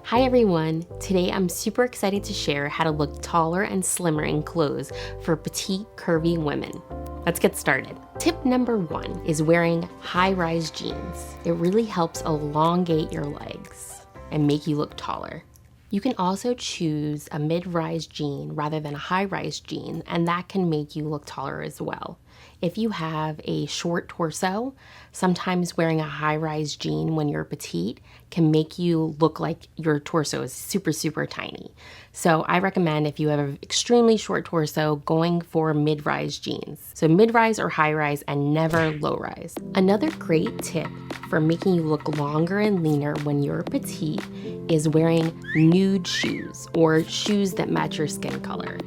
Hi everyone! Today I'm super excited to share how to look taller and slimmer in clothes for petite curvy women. Let's get started. Tip number 1 is wearing high-rise jeans. It really helps elongate your legs and make you look taller. You can also choose a mid-rise jean rather than a high-rise jean, and that can make you look taller as well. If you have a short torso, sometimes wearing a high-rise jean when you're petite can make you look like your torso is super tiny. So I recommend, if you have an extremely short torso, going for mid-rise jeans. So mid-rise or high-rise and never low-rise. Another great tip for making you look longer and leaner when you're petite is wearing nude shoes or shoes that match your skin color.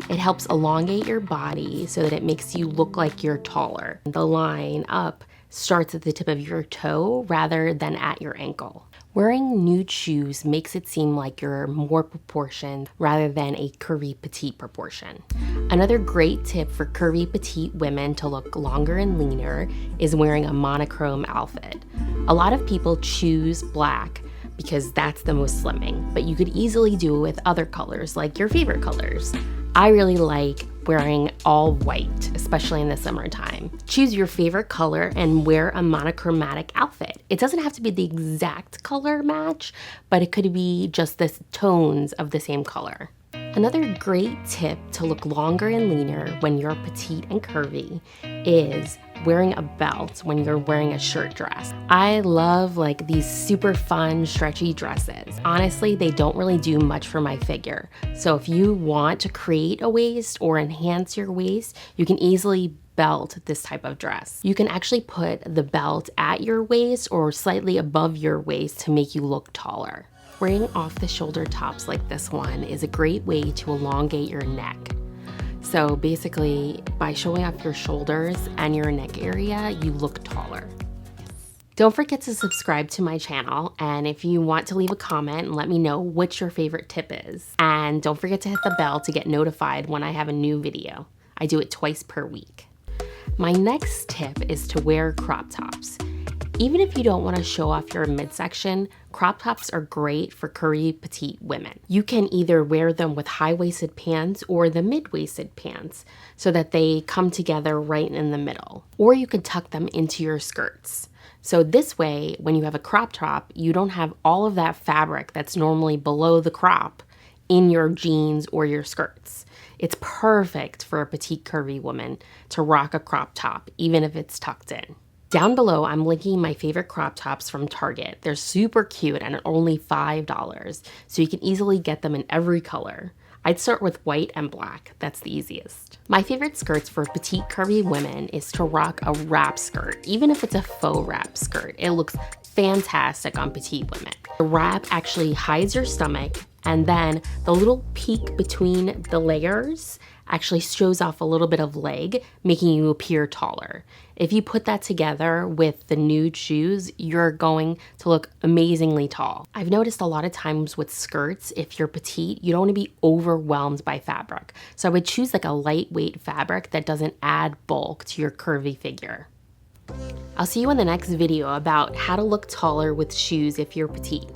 It helps elongate your body so that it makes you look like you're taller. The line up starts at the tip of your toe rather than at your ankle. Wearing nude shoes makes it seem like you're more proportioned rather than a curvy petite proportion. Another great tip for curvy petite women to look longer and leaner is wearing a monochrome outfit. A lot of people choose black because that's the most slimming, but you could easily do it with other colors, like your favorite colors. I really like wearing all white, especially in the summertime. Choose your favorite color and wear a monochromatic outfit. It doesn't have to be the exact color match, but it could be just the tones of the same color. Another great tip to look longer and leaner when you're petite and curvy is wearing a belt when you're wearing a shirt dress. I love these super fun stretchy dresses. Honestly, they don't really do much for my figure. So if you want to create a waist or enhance your waist, you can easily belt this type of dress. You can actually put the belt at your waist or slightly above your waist to make you look taller. Wearing off-the-shoulder tops like this one is a great way to elongate your neck. So basically, by showing off your shoulders and your neck area, you look taller. Don't forget to subscribe to my channel, and if you want to leave a comment and let me know what your favorite tip is. And don't forget to hit the bell to get notified when I have a new video. I do it twice per week. My next tip is to wear crop tops. Even if you don't want to show off your midsection, crop tops are great for curvy petite women. You can either wear them with high-waisted pants or the mid-waisted pants so that they come together right in the middle. Or you can tuck them into your skirts. So this way, when you have a crop top, you don't have all of that fabric that's normally below the crop in your jeans or your skirts. It's perfect for a petite curvy woman to rock a crop top, even if it's tucked in. Down below, I'm linking my favorite crop tops from Target. They're super cute and only $5, so you can easily get them in every color. I'd start with white and black. That's the easiest. My favorite skirts for petite curvy women is to rock a wrap skirt. Even if it's a faux wrap skirt, it looks fantastic on petite women. The wrap actually hides your stomach, and then the little peak between the layers actually shows off a little bit of leg, making you appear taller. If you put that together with the nude shoes, you're going to look amazingly tall. I've noticed a lot of times with skirts, if you're petite, you don't want to be overwhelmed by fabric. So I would choose a lightweight fabric that doesn't add bulk to your curvy figure. I'll see you in the next video about how to look taller with shoes if you're petite.